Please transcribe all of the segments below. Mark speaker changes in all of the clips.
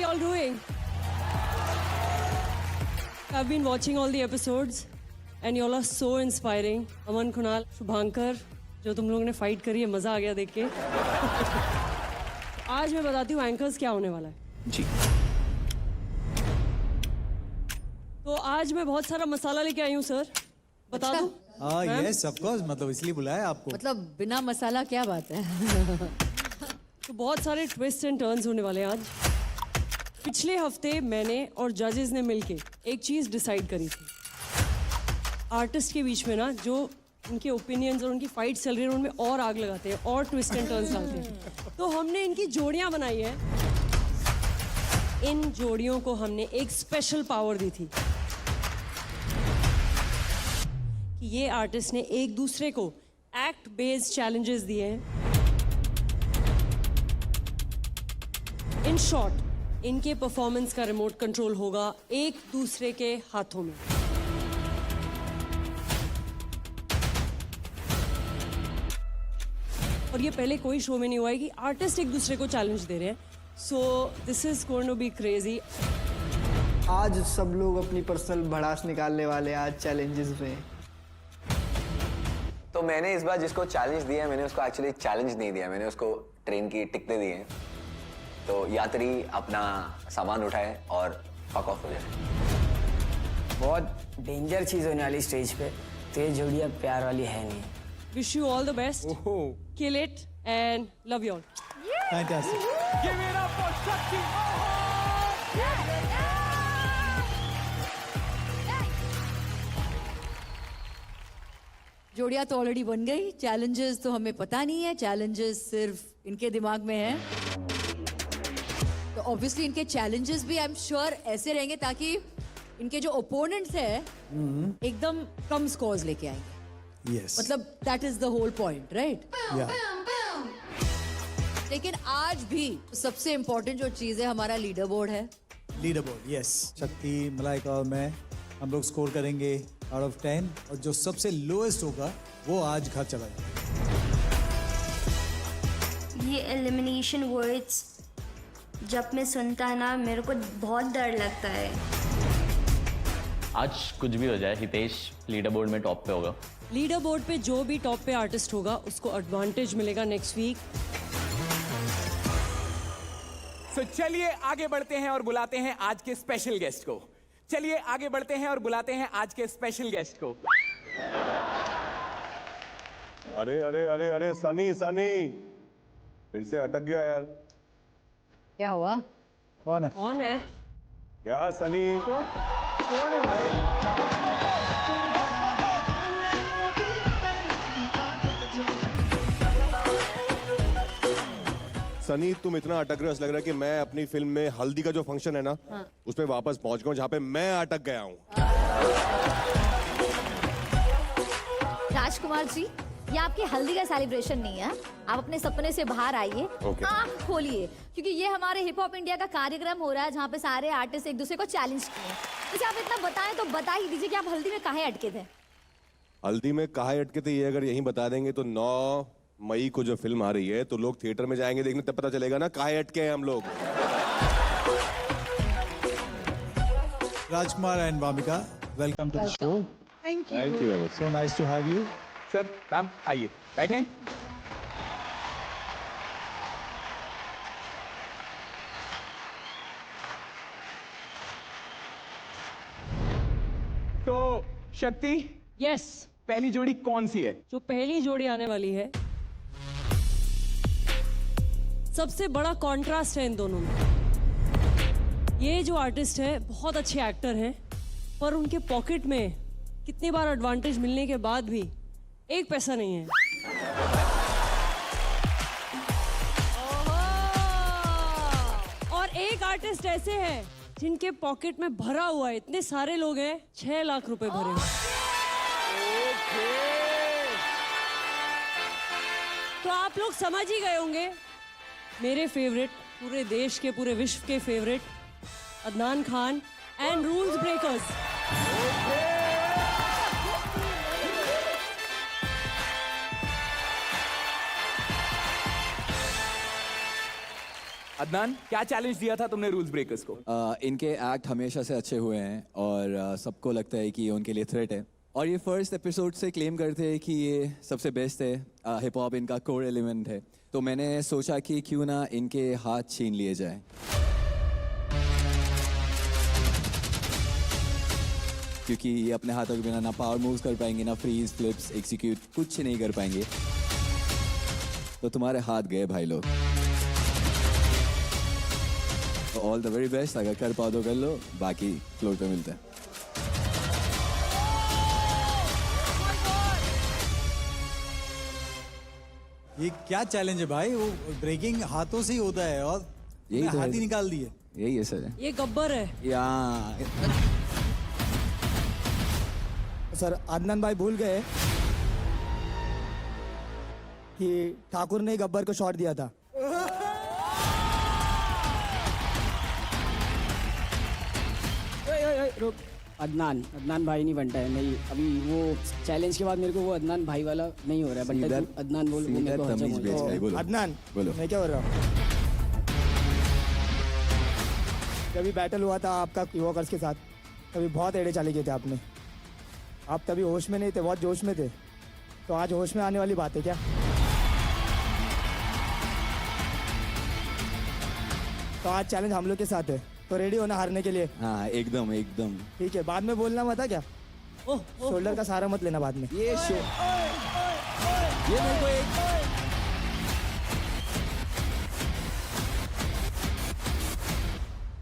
Speaker 1: y'all doing? I've been watching all the episodes and y'all are so inspiring. अमन, कुणाल, शुभांकर, जो तुम लोगों ने fight करी है, मजा आ गया देख के। आज मैं बताती हूँ एंकर्स क्या होने वाला है।
Speaker 2: जी।
Speaker 3: तो आज मैं बहुत सारा मसाला लेके आई हूँ सर, बता दूँ?
Speaker 4: हाँ यस ऑफ कोर्स, मतलब इसलिए बुलाया आपको।
Speaker 5: मतलब बिना मसाला क्या बात है।
Speaker 3: तो बहुत सारे ट्विस्ट एंड टर्न्स होने वाले हैं आज। पिछले हफ्ते मैंने और जजेस ने मिलके एक चीज डिसाइड करी थी। आर्टिस्ट के बीच में ना जो उनके ओपिनियंस और उनकी फाइट चल रही है उनमें और आग लगाते हैं और ट्विस्ट एंड टर्न्स डालते हैं। तो हमने इनकी जोड़ियां बनाई हैं। इन जोड़ियों को हमने एक स्पेशल पावर दी थी कि ये आर्टिस्ट ने एक दूसरे को एक्ट बेस्ड चैलेंजेस दिए हैं। इन शॉर्ट, इनके परफॉर्मेंस का रिमोट कंट्रोल होगा एक दूसरे के हाथों में। और ये पहले कोई शो में नहीं हुआ है कि आर्टिस्ट एक दूसरे को चैलेंज दे रहे हैं। So this is going to be crazy.
Speaker 6: आज सब लोग अपनी पर्सनल भड़ास निकालने वाले हैं आज चैलेंजेस में।
Speaker 2: तो मैंने इस बार जिसको चैलेंज दिया, मैंने उसको एक्चुअली चैलेंज नहीं दिया, मैंने उसको ट्रेन की टिकटें दी हैं। तो यात्री अपना सामान उठाए और फक ऑफ हो जाए।
Speaker 7: बहुत डेंजर चीज होने वाली स्टेज पे, तो ये जोड़ी अब प्यार वाली है नहीं।
Speaker 3: Wish you all the best, kill it and love you all.
Speaker 4: Fantastic.
Speaker 8: Give it up for Shakti.
Speaker 5: जोड़ियां तो ऑलरेडी बन गई, चैलेंजेस तो हमें पता नहीं है, चैलेंजेस सिर्फ इनके दिमाग में है। तो ऑब्वियसली इनके चैलेंजेस भी आई एम श्योर ऐसे रहेंगे ताकि इनके जो ओपोनेंट्स है एकदम कम स्कोर्स लेके आएंगे।
Speaker 4: यस।
Speaker 5: मतलब that is the whole point, right?
Speaker 4: Yeah.
Speaker 5: लेकिन आज भी सबसे इम्पोर्टेंट जो चीज है हमारा लीडर बोर्ड है।
Speaker 4: Leader board, yes. शक्ति, मलाइका और मैं, हम लोग स्कोर करेंगे आउट ऑफ 10 और जो सबसे लोएस्ट होगा वो आज घर चला जाएगा।
Speaker 9: ये एलिमिनेशन वर्ड्स जब मैं सुनता ना मेरे को बहुत डर लगता है।
Speaker 10: आज कुछ भी हो जाए, हितेश लीडर बोर्ड में टॉप पे होगा।
Speaker 3: लीडर बोर्ड पे जो भी टॉप पे आर्टिस्ट होगा उसको एडवांटेज मिलेगा नेक्स्ट वीक।
Speaker 8: तो चलिए आगे बढ़ते हैं और बुलाते हैं आज के स्पेशल गेस्ट को। चलिए आगे बढ़ते हैं और बुलाते हैं आज के स्पेशल गेस्ट को।
Speaker 11: अरे अरे अरे अरे सनी सनी, फिर से अटक गया यार।
Speaker 5: क्या हुआ?
Speaker 4: कौन है?
Speaker 3: कौन है?
Speaker 11: क्या सनी? कौन है भाई? सनी, तुम इतना अटक रहे हो, लग रहा है कि मैं अपनी फिल्म में हल्दी का जो फंक्शन है ना, उसमें वापस पहुंच गया हूं जहां पे मैं अटक गया हूं।
Speaker 12: राजकुमार जी, ये आपकी हल्दी का सेलिब्रेशन नहीं है। आप अपने सपने से बाहर आइए, आंख खोलिए, क्योंकि ये हमारे हिप हॉप इंडिया का कार्यक्रम हो रहा है जहाँ पे सारे आर्टिस्ट एक दूसरे को चैलेंज किए। इसे आप इतना बताएं तो बता ही दीजिए कि आप हल्दी में काहे अटके थे।
Speaker 11: हल्दी में कहाँ अटके थे, ये अगर यहीं बता देंगे तो 9 मई को जो फिल्म आ रही है तो लोग थिएटर में जाएंगे देखने, तब पता चलेगा ना कहाँ अटके हैं हम लोग।
Speaker 4: Rajkumar and Wamiqa, welcome to the show.
Speaker 11: Thank you.
Speaker 4: So nice to have you.
Speaker 8: Sir, ma'am आइए बैठें। तो शक्ति,
Speaker 3: यस,
Speaker 8: पहली जोड़ी कौन सी है?
Speaker 3: जो पहली जोड़ी आने वाली है, सबसे बड़ा कॉन्ट्रास्ट है इन दोनों में। ये जो आर्टिस्ट है बहुत अच्छे एक्टर हैं, पर उनके पॉकेट में कितनी बार एडवांटेज मिलने के बाद भी एक पैसा नहीं है। और एक आर्टिस्ट ऐसे हैं जिनके पॉकेट में भरा हुआ है, इतने सारे लोग हैं, 6 लाख रुपए भरे हुए। तो आप लोग समझ ही गए होंगे, मेरे फेवरेट, पूरे देश के, पूरे विश्व के favourite Adnan Khan and rules breakers.
Speaker 8: Adnan, क्या चैलेंज दिया था तुमने रूल्स ब्रेकर्स को?
Speaker 13: इनके एक्ट हमेशा से अच्छे हुए हैं और सबको लगता है कि ये उनके लिए थ्रेट है और ये फर्स्ट एपिसोड से क्लेम करते हैं कि ये सबसे बेस्ट है, हिप हॉप इनका कोर एलिमेंट है। तो मैंने सोचा कि क्यों ना इनके हाथ छीन लिए जाए। क्योंकि ये अपने हाथों के बिना ना पावर मूव्स कर पाएंगे, ना फ्रीज, फ्लिप्स, एग्जीक्यूट कुछ नहीं कर पाएंगे। तो तुम्हारे हाथ गए भाई लोग। तो ऑल द वेरी बेस्ट, अगर कर पाओ तो कर लो, बाकी फ्लोर पे मिलते हैं।
Speaker 4: ये क्या चैलेंज है भाई? वो ब्रेकिंग हाथों से ही होता है और
Speaker 13: यही तो
Speaker 4: हाथ
Speaker 13: है।
Speaker 4: ही निकाल दिए।
Speaker 13: यही है सर।
Speaker 3: ये गब्बर है।
Speaker 6: सर अदनान भाई भूल गए कि ठाकुर ने गब्बर को शॉट दिया था।
Speaker 7: रुक, अदनान भाई नहीं बनता है। नहीं, अभी वो चैलेंज के बाद मेरे को वो अदनान भाई वाला नहीं हो रहा है। बनता है अदनान बोल, वो मेरे को हजम हो रहा है।
Speaker 13: बोलो।
Speaker 6: अदनान
Speaker 13: बोलो।
Speaker 6: मैं क्या बोल रहा हूँ? जब बैटल हुआ था आपका युवाकर्स के साथ, तभी बहुत एड़े चाले किए थे आपने। आप तभी होश में नहीं थे, बहुत जोश में थे। तो आज होश में आने वाली बात है क्या? तो आज चैलेंज हम लोग के साथ है, तो रेडी होना हारने के लिए।
Speaker 13: हाँ एकदम एकदम।
Speaker 6: ठीक है, बाद में बोलना मत है क्या? शोल्डर का सहारा मत लेना बाद में।
Speaker 13: ये मेरे को एक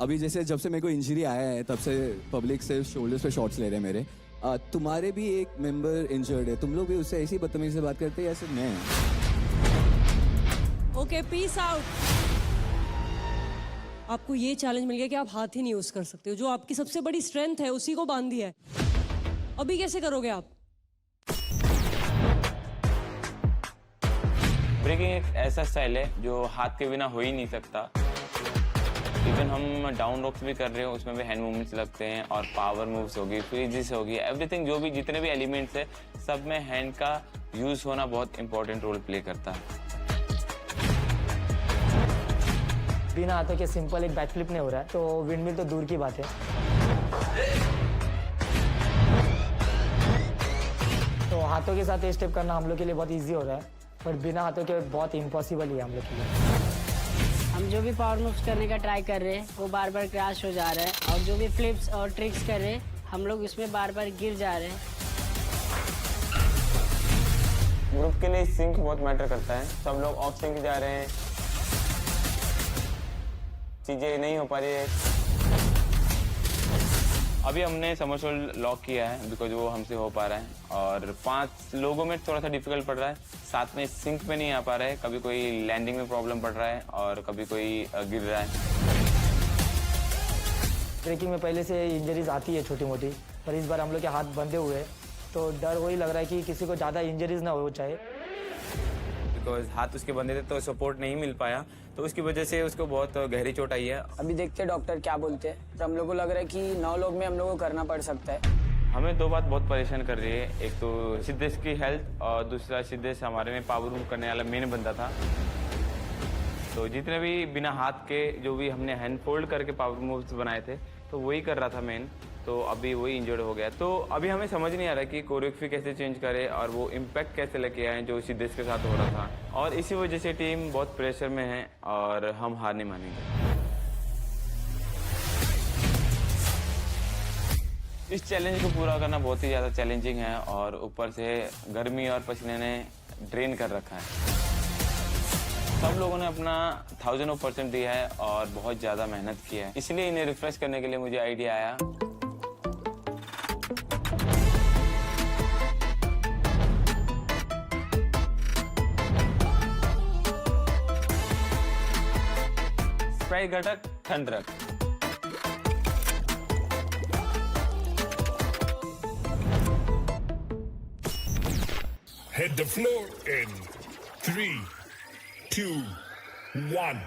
Speaker 13: अभी जैसे जब से मेरे को इंजरी आया है तब से पब्लिक से शोल्डर्स पे शॉट्स ले रहे हैं मेरे। तुम्हारे भी एक मेंबर इंजर्ड है, तुम लोग भी उससे ऐसी बदतमीजी से बात करते हैं या सिर्फ मैं?
Speaker 3: Okay, peace out. आपको ये चैलेंज मिल गया कि आप हाथ ही नहीं यूज कर सकते हो। जो आपकी सबसे बड़ी स्ट्रेंथ है उसी को बांध दिया है। अभी कैसे करोगे आप?
Speaker 10: ब्रेकिंग एक ऐसा स्टाइल है जो हाथ के बिना हो ही नहीं सकता। इवन हम डाउन रॉक्स भी कर रहे हो, उसमें भी हैंड मूवमेंट्स लगते हैं और पावर मूव्स होगी, फ्रीजिस होगी, एवरीथिंग जो भी जितने भी एलिमेंट्स है सब में हैंड का यूज होना बहुत इंपॉर्टेंट रोल प्ले करता है।
Speaker 7: बिना हाथों के सिंपल एक बैक फ्लिप नहीं हो रहा है, तो विंडमिल तो दूर की बात है। तो हाथों के साथ ये स्टेप करना हम लोग के लिए बहुत इजी हो रहा है, पर बिना हाथों के बहुत इम्पॉसिबल ही है हम लोग के लिए।
Speaker 14: हम जो भी पावर मूव्स करने का ट्राई कर रहे हैं वो बार बार क्रैश हो जा रहा है, और जो भी फ्लिप्स और ट्रिक्स कर रहे हैं हम लोग उसमें बार बार गिर जा रहे हैं।
Speaker 10: ग्रुप के लिए सिंक बहुत मैटर करता है। सब लोग ऑफ सिंक जा रहे हैं, चीजें नहीं हो पा रही है। अभी हमने समरसोल्ट लॉक किया है बिकॉज वो हमसे हो पा रहा है, और 5 लोगों में थोड़ा सा डिफिकल्ट पड़ रहा है। साथ में सिंक पे नहीं आ पा रहा है, कभी कोई लैंडिंग में प्रॉब्लम पड़ रहा है और कभी कोई गिर रहा है।
Speaker 7: ब्रेकिंग में पहले से इंजरीज आती है छोटी मोटी, पर इस बार हम लोग के हाथ बंधे हुए हैं, तो डर वही लग रहा है कि किसी को ज़्यादा इंजरीज ना हो चाहे।
Speaker 10: बिकॉज हाथ उसके बंधे थे तो सपोर्ट नहीं मिल पाया, तो उसकी वजह से उसको बहुत गहरी चोट आई है।
Speaker 7: अभी देखते हैं डॉक्टर क्या बोलते हैं। तो हम लोग को लग रहा है कि 9 लोग में हम लोग को करना पड़ सकता है।
Speaker 10: हमें 2 बात बहुत परेशान कर रही है, एक तो सिद्धेश की हेल्थ और दूसरा सिद्धेश हमारे में पावर मूव करने वाला मेन बंदा था। तो जितने भी बिना हाथ के जो भी हमने हैंड फोल्ड करके पावर मूव्स बनाए थे तो वही कर रहा था मेन, तो अभी वही इंजर्ड हो गया। तो अभी हमें समझ नहीं आ रहा कि कोरियोग्राफी कैसे चेंज करे और वो इम्पैक्ट कैसे लेके आए जो सिद्धेश के साथ हो रहा था, और इसी वजह से टीम बहुत प्रेशर में है और हम हार नहीं मानेंगे। इस चैलेंज को पूरा करना बहुत ही ज़्यादा चैलेंजिंग है, और ऊपर से गर्मी और पसीने ने ड्रेन कर रखा है। सब लोगों ने अपना 1000% दिया है और बहुत ज़्यादा मेहनत की है, इसलिए इन्हें रिफ्रेश करने के लिए मुझे आइडिया आया। स्प्राइट घटक ठंडक।
Speaker 15: Hit the floor in 3, 2, 1.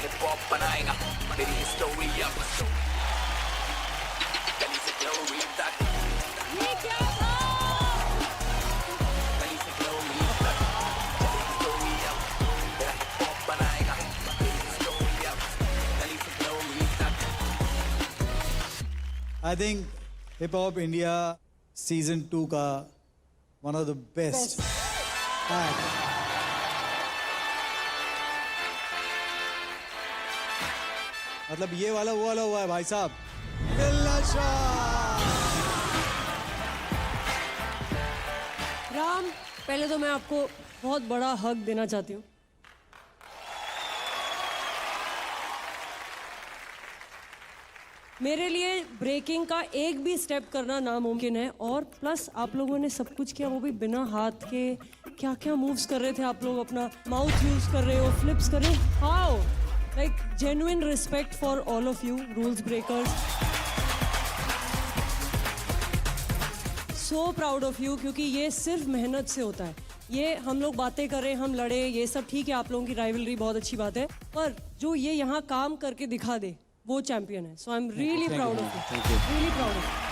Speaker 8: Hip hop बनाएगा मेरी हिस्टोरी अब गली से ग्लोरी तक
Speaker 5: ये क्या था?
Speaker 8: गली से ग्लोरी तक चली हिस्टोरी अब मेरा हिप हॉप बनाएगा मेरी हिस्टोरी अब गली से ग्लोरी तक
Speaker 4: I think Hip Hop India Season 2 का one of the best act. मतलब ये वाला वो वाला हुआ है भाई साहब.
Speaker 3: राम, पहले तो मैं आपको बहुत बड़ा हक देना चाहती हूँ. मेरे लिए ब्रेकिंग का एक भी स्टेप करना नामुमकिन है और प्लस आप लोगों ने सब कुछ किया वो भी बिना हाथ के. क्या क्या मूव्स कर रहे थे आप लोग, अपना माउथ यूज कर रहे हो, फ्लिप्स कर रहे हो. How, like genuine respect for all of you rules breakers. So proud of you, क्योंकि ये सिर्फ मेहनत से होता है. ये हम लोग बातें करें, हम लड़े, ये सब ठीक है, आप लोगों की राइवलरी बहुत अच्छी बात है, पर जो ये यहाँ काम करके दिखा दे वो चैंपियन है. So I am really proud of you, really proud of you.